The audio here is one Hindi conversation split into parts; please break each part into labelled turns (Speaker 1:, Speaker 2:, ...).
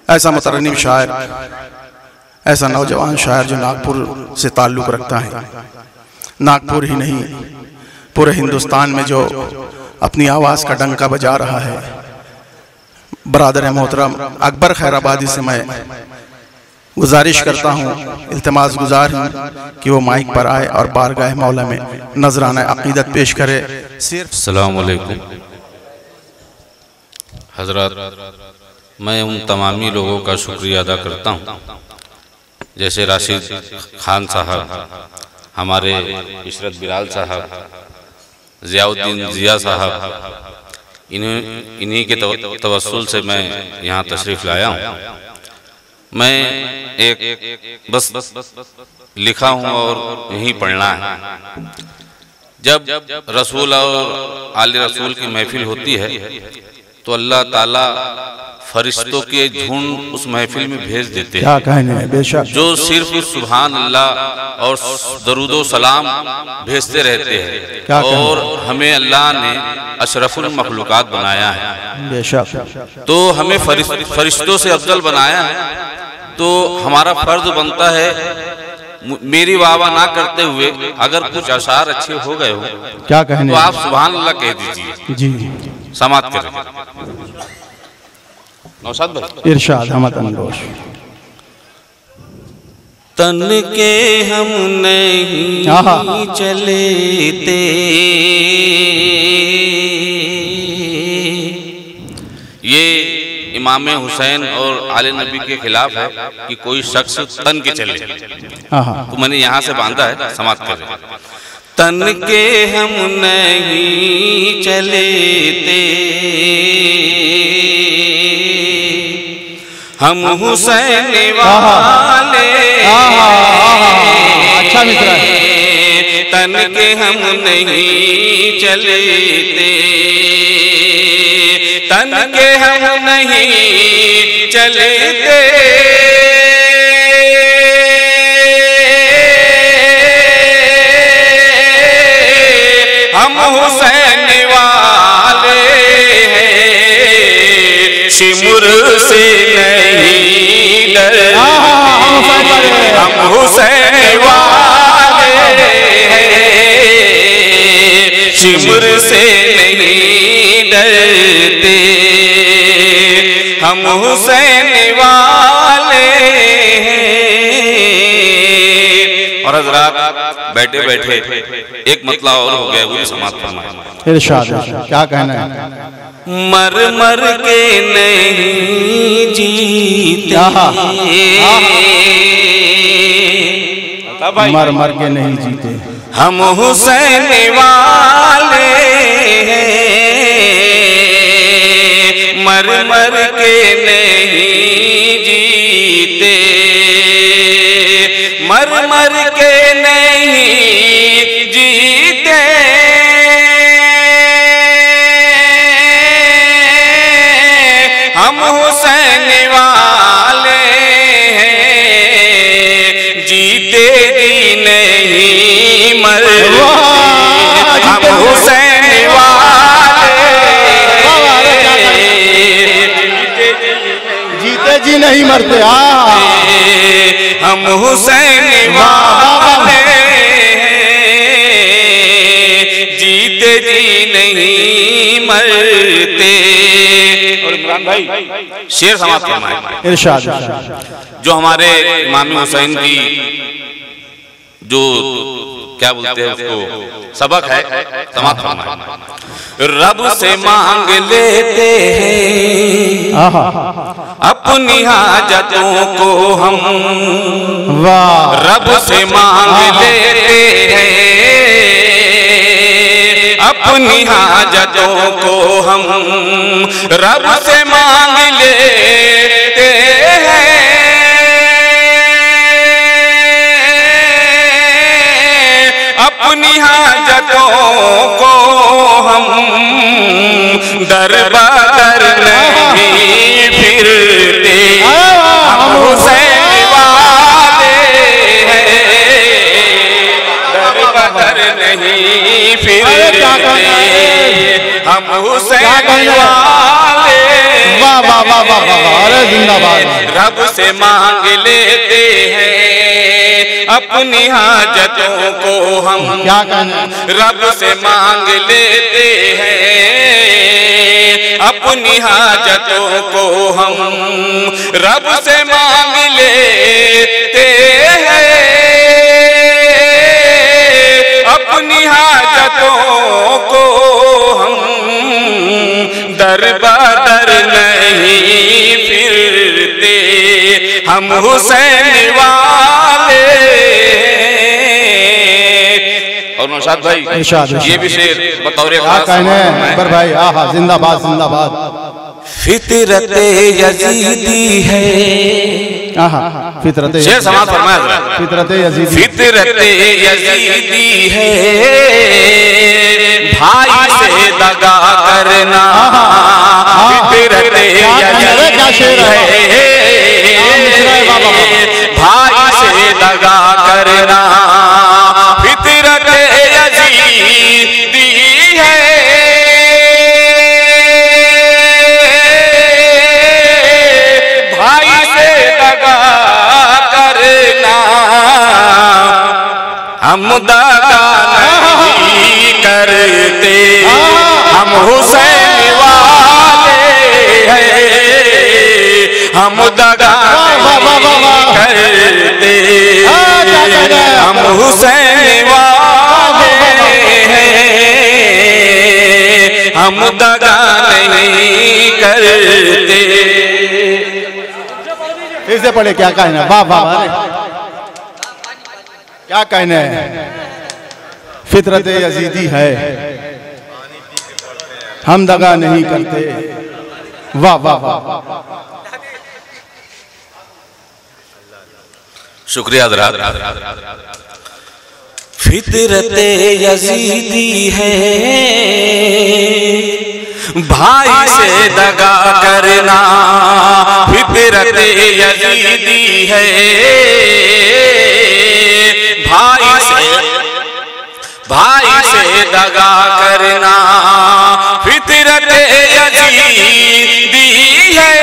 Speaker 1: ऐसा मुतरन्निम शायर, ऐसा नौजवान शायर जो नागपुर से ताल्लुक़ रखता है, नागपुर ही नहीं पूरे हिंदुस्तान में जो अपनी आवाज़ का डंका बजा रहा है, बरादर मोहतरम अकबर खैराबादी से मैं गुजारिश करता हूँ, इल्तिमास गुजार हूँ कि वो माइक पर आए और बारगाह मौला में नजराना अकीदत पेश करे।
Speaker 2: अस्सलामु अलैकुम हज़रात, मैं उन तमामी लोगों का शुक्रिया अदा करता हूँ जैसे राशिद खान साहब, हमारे इशरत बिलाल साहब, ज़ियाउद्दीन ज़िया साहब, इन्हीं के तवस्सुल से मैं यहाँ तशरीफ़ लाया हूँ। मैं एक बस लिखा हूँ और यहीं पढ़ना है। जब रसूल और आले रसूल की महफिल होती है तो अल्लाह ताला फरिश्तों के झुंड उस महफिल में भेज देते हैं,
Speaker 1: बेशक,
Speaker 2: जो सिर्फ सुभान अल्लाह और दरूदो सलाम भेजते रहते हैं। और हमें अल्लाह ने अशरफुल मखलूकात बनाया है,
Speaker 1: बेशक,
Speaker 2: तो हमें फरिश्तों से अफजल बनाया है। तो हमारा फर्ज बनता है, मेरी वाह ना करते हुए अगर कुछ अशार अच्छे हो गए हो
Speaker 1: क्या कहने,
Speaker 2: तो आप सुभान अल्लाह कह दीजिए जी, समात करें। नौशाद भाई
Speaker 1: इरशाद हमत अंदोश।
Speaker 2: तन के हम नहीं चलेते, ये इमाम हुसैन और आले नबी के खिलाफ है कि कोई शख्स तन के चले, तो मैंने यहाँ से बांधा है, समाप्त कर। तन के हम नहीं चलेते, हम हुसैन वाले,
Speaker 1: अच्छा मित्र है।
Speaker 2: तन के हम नहीं चलेते, तन के हम नहीं चलेते, हम हुसैन वाले हैं, शिमुर से नहीं डरते, हम हुसैन वाले हैं, शिमुर से नहीं डरते, हम हुसैन वाले हैं। और हज़रात बैठे बैठे एक मतला और हो गया, वो भी समाप्त फरमाएं।
Speaker 1: इरशाद, क्या कहना है।
Speaker 2: मर मर के नहीं जीते,
Speaker 1: मर मर के नहीं जीते,
Speaker 2: हम हुसैन वाले हैं, मर मर के नहीं जीते, मर मर के नहीं जीते, हम हुसैन वाले हैं, जीते जी नहीं मरते, हम हुसैन वाले
Speaker 1: जीते जी नहीं मरते,
Speaker 2: हम हुसैन वाले जीते जी नहीं मरते। और इमरान भाई शेर समाप्त फरमाए।
Speaker 1: इरशाद,
Speaker 2: जो हमारे इमाम हुसैन की जो क्या बोलते हैं उसको सबक है, समाप्त फरमाए। रब से मांग लेते हैं अपनी हाजतों को हम, रब से मांग लेते हैं अपनी हाजतों को हम, रब से मांग लेते हैं अपनी हाजतों को हम, दर बदर नहीं फिरते, हम हुसैन वाले हैं, दर बदर नहीं फिरते, हम हुसैन वाले
Speaker 3: वाह वाह वाह वाह वाह, अरे जिंदाबाद।
Speaker 2: रब से मांग लेते हैं अपनी हाजतों को हम,
Speaker 3: क्या कहना,
Speaker 2: रब से मांग लेते हैं अपनी हाजतों को हम, रब से मांग लेते हैं अपनी हाजतों को हम, दर बदर नहीं फिरते हम हुसैन वाले। और नौशाद भाई ये भी शेर बतौर
Speaker 3: क्या कहने अकबर भाई, आहा जिंदाबाद जिंदाबाद।
Speaker 2: फितरत यजीदी है,
Speaker 3: आहा फितरत,
Speaker 2: शेर समाज फरमाया,
Speaker 3: फितरत यजीदी,
Speaker 2: फितरत यजीदी है भाई से दगा करना, फितरत यजीदी है भाई से दगा करना, फितरत यजीदी है भाई से दगा करना, हम दगा नहीं करते हम हुसैन वाले हैं, हम दगा नहीं करते हम हुसैन वाले हैं, हम दगा नहीं करते।
Speaker 3: फिर से पढ़े, क्या कहना, वाह वाह, अरे क्या कहना है, फितरत यजीदी है हम दगा नहीं करते, वाह वाह वाह।
Speaker 2: शुक्रिया हज़रात। फितरत यजीदी है भाई से दगा करना, फितरत यजीदी है भाई से दगा करना, फितरत यजीदी है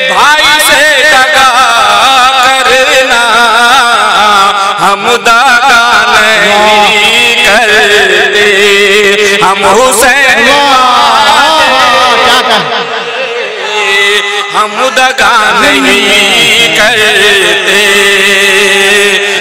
Speaker 2: भाई से दगा करना, हम दगा नहीं करते हम हुसैन, हम दगा नहीं करते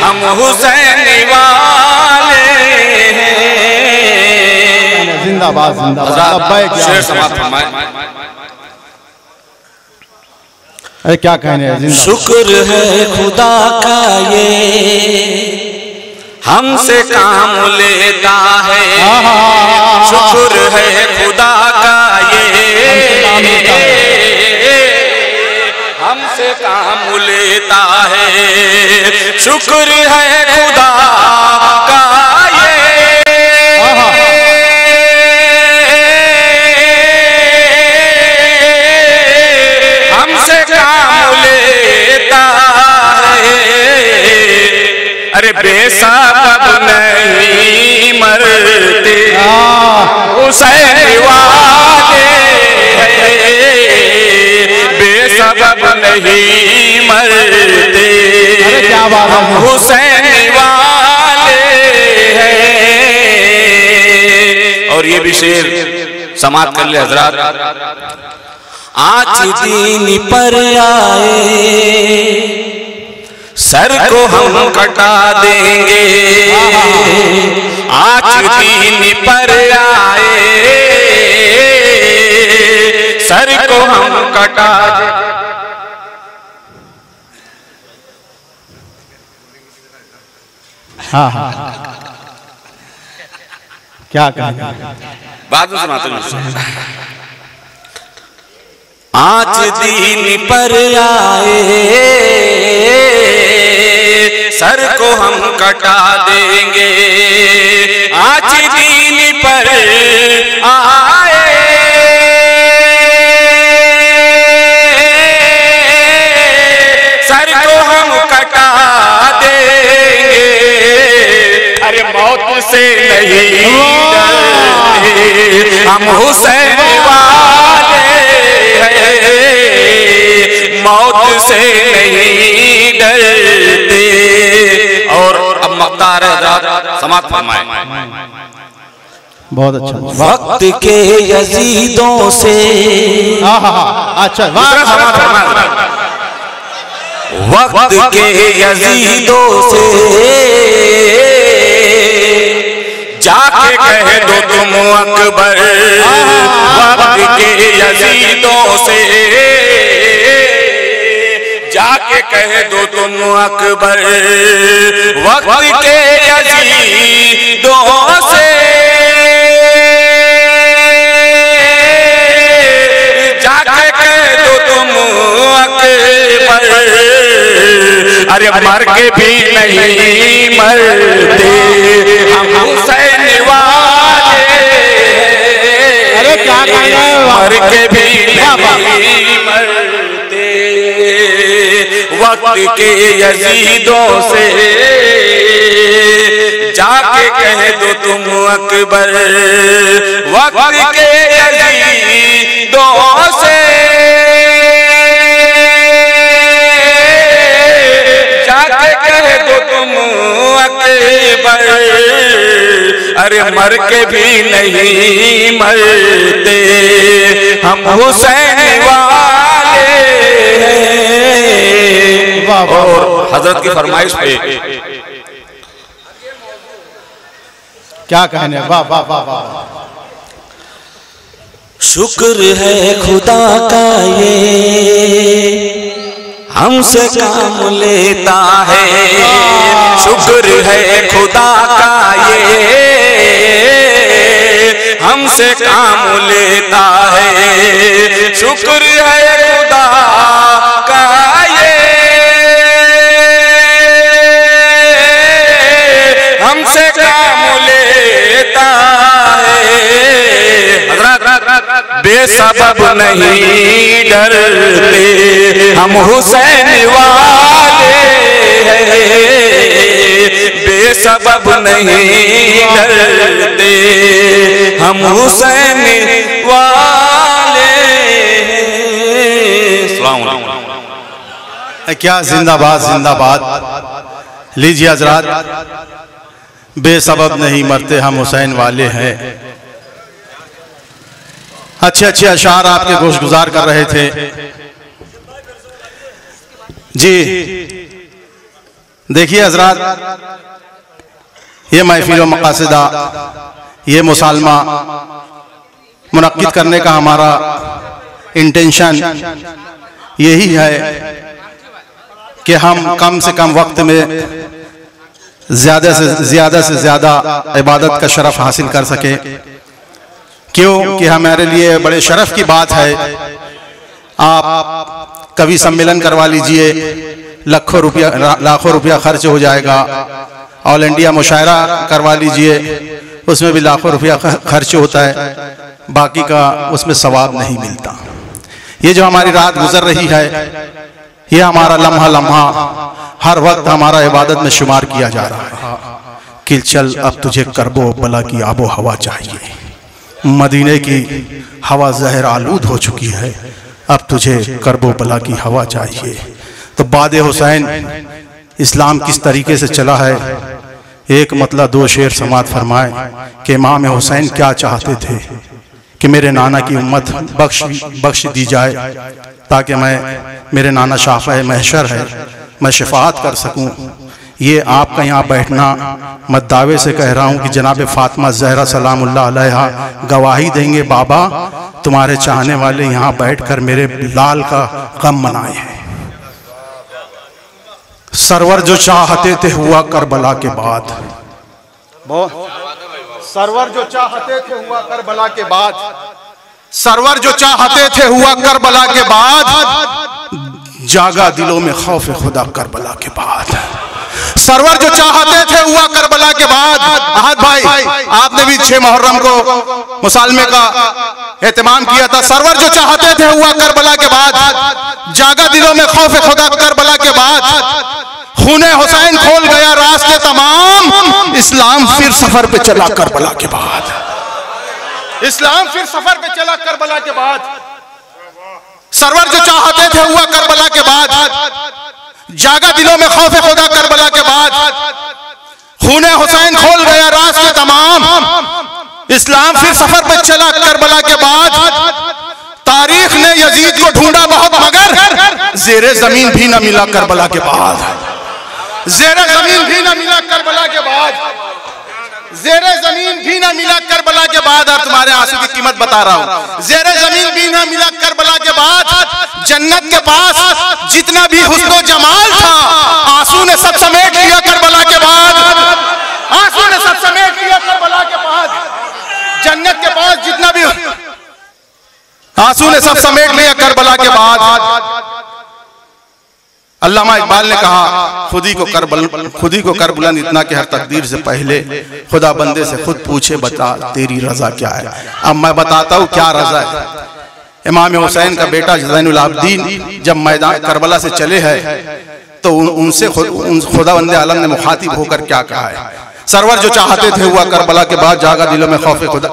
Speaker 2: हम हुसैन वाले हैं।
Speaker 3: जिंदाबाद जिंदाबाद।
Speaker 2: शेर समाप्त फरमाए।
Speaker 3: अरे क्या कहने हैं,
Speaker 2: शुक्र है खुदा का ये हमसे काम लेता है, शुक्र है खुदा का ये हमसे काम लेता है, शुक्र है खुदा का ये हमसे काम लेता है, अरे बेसबब नहीं मरते हुसैन वाले, बेसबब नहीं मरते हुसैन वाले हैं। और ये भी शेर समाप्त कर ले हजरात। आज दीन पर आए सर को हम कटा देंगे, आज दीन पर आए सर को हम कटा देंगे।
Speaker 3: हाँ हाँ क्या कहा,
Speaker 2: बाद में सुनाते हैं। आज दीन पर आए सर को हम कटा देंगे, आज दीन पर आए सर को हम कटा देंगे, अरे मौत
Speaker 4: हम हुसैन वाले हैं, मौत से नहीं डरते। और अब मक़दार समाप्त फरमाए।
Speaker 3: बहुत अच्छा।
Speaker 4: वक्त के यजीदों से
Speaker 3: अच्छा,
Speaker 4: वक्त के यजीदों से जाके कह दो तुम अकबर, वक्त के यजीदों से जाके कह दो तुम अकबर, वक्त के यजीदों से जाके कह दो तुम अकबर, अरे मर के भी नहीं मरते हम हुसैन वाले,
Speaker 3: अरे क्या कहना है,
Speaker 4: मर के भी नहीं मरते। वक्त के यजीदों से जाके कह दो तुम अकबर, वक्त के यजीदों से जाके कह दो तुम अकबर, अरे मर के भी नहीं मरते हम हुसैन वाले हैं। और हजरत की फरमाइश पे
Speaker 3: क्या कहने, वाह वाह वाह वाह।
Speaker 4: शुक्र है खुदा का ये हमसे काम लेता है, शुक्र है खुदा का ये हमसे काम लेता है, शुक्र है खुदा का ये हमसे काम लेता है। बेसबब नहीं डरते हम हुसैन वाले हैं, बेसबब नहीं डरते हम हुसैन वाले हैं।
Speaker 1: क्या जिंदाबाद जिंदाबाद। लीजिए हजरात, बेसबब नहीं मरते हम हुसैन वाले हैं। अच्छे अच्छे अशार आपके गोशगुजार कर रहे थे जी। देखिए हजरात, ये महफिल व मकासिदा, ये मुसालमा मुनक्किद करने का हमारा इंटेंशन यही है कि हम कम से कम वक्त में ज्यादा से ज्यादा इबादत का शरफ हासिल कर सके। क्यों कि हमारे लिए बड़े शरफ की बात है। आप कवि सम्मेलन करवा लीजिए, लाखों रुपया खर्च हो जाएगा। ऑल इंडिया मुशायरा करवा लीजिए, उसमें भी लाखों रुपया खर्च होता है, बाकी का उसमें सवाब नहीं मिलता। ये जो हमारी रात गुजर रही है, ये हमारा लम्हा लम्हा हर वक्त हमारा इबादत में शुमार किया जा रहा है कि चल अब तुझे करबो बला की आबो हवा चाहिए। मदीने की हवा जहर आलूद हो चुकी है, अब तुझे करबो बला की हवा चाहिए। तो बाद हुसैन इस्लाम किस तरीके से चला है, एक मतलब दो शेर समात फरमाए कि इमाम हुसैन क्या चाहते थे कि मेरे नाना की उम्मत बख्श दी जाए, ताकि मेरे नाना शाफ़े महशर है, मैं शफाअत कर सकूं। ये आपका यहाँ बैठना मैं दावे से कह रहा हूँ कि जनाब फातिमा ज़हरा सलामुल्लाह अलैहा गवाही देंगे, बाबा तुम्हारे चाहने वाले यहाँ बैठकर मेरे लाल का गम मनाए हैं। सरवर जो चाहते थे हुआ करबला के बाद, सरवर जो चाहते थे हुआ करबला के बाद, सरवर जो चाहते थे हुआ करबला के बाद, जागा दिलों में खौफ खुदा करबला के बाद। सरवर जो चाहते थे हुआ करबला के बाद। अहद भाई, आपने भी 6 मुहर्रम को मुसालमे का एहतमाम किया था। सरवर जो चाहते थे हुआ करबला के बाद, जागा दिलों में खौफ खुदा करबला के बाद। खूने हुसैन खोल गया रास्ते तमाम, इस्लाम फिर सफर पे चला करबला के बाद। इस्लाम फिर सफर पे चला करबला के बाद। सरवर जो चाहते थे हुआ करबला के बाद। जागा दिलों में खौफ खुदा करबला के बाद। खूने हुसैन खोल गया रास्ते तमाम। इस्लाम फिर सफर पे चला करबला के बाद। तारीख ने यजीद को ढूंढा बहुत मगर जेरे जमीन भी न मिला करबला के बाद। जेरे जमीन भी न मिला करबला के बाद। जेरे जमीन भी ना मिला करबला के बाद। अब तुम्हारे आंसू की कीमत बता रहा हूं। जेरे जमीन भी ना मिला करबला के बाद। जन्नत के पास जितना भी हुस्न जमाल था आंसू ने सब समेट लिया करबला के बाद। आंसू ने सब समेट लिया करबला के बाद। जन्नत के पास जितना भी आंसू ने सब समेट लिया करबला के बाद। अल्लामा इकबाल ने कहा खुदी को कर बुलंद इतना कि हर तकदीर से पहले खुदा बंदे से खुद पूछे बता तेरी रजा क्या है। अब मैं बताता हूँ क्या रजा है। इमाम हुसैन का बेटा ज़ैनुल आबिदीन जब मैदान करबला से चले हैं तो उनसे खुदा बंदे आलम ने मुखातिब होकर क्या कहा है। सरवर जो चाहते थे हुआ करबला के बाद जागा दिलों में खौफ खुदा।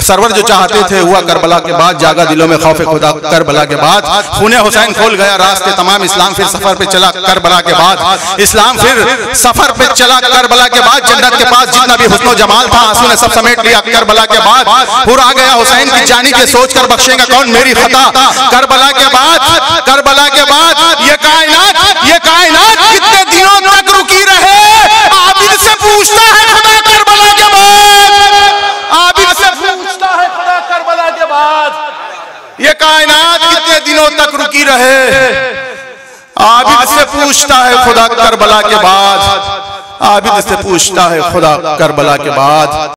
Speaker 1: सरवर जो चाहते थे हुआ करबला के बाद जागा दिलों में खौफ खुदा करबला के बाद। खूने हुसैन खोल गया रास्ते तमाम। इस्लाम फिर सफर पे चला करबला के बाद। इस्लाम फिर सफर पे चला करबला के बाद। जन्नत के पास जितना भी हुस्न जमाल था आंसू ने सब समेट लिया करबला के बाद। पूरा आ गया हुसैन की जानी के सोच कर बख्शेगा कौन मेरी खता। करबला के बाद करबला के बाद ये कायनात कितने दिनों तक रुकी रहे। आबिद से पूछता है खुदा करबला के बाद। आबिद से पूछता है खुदा करबला के बाद। ये कायनात कितने दिनों तक रुकी रहे। आबिद से पूछता है खुदा करबला के बाद। आबिद से पूछता है खुदा करबला के बाद।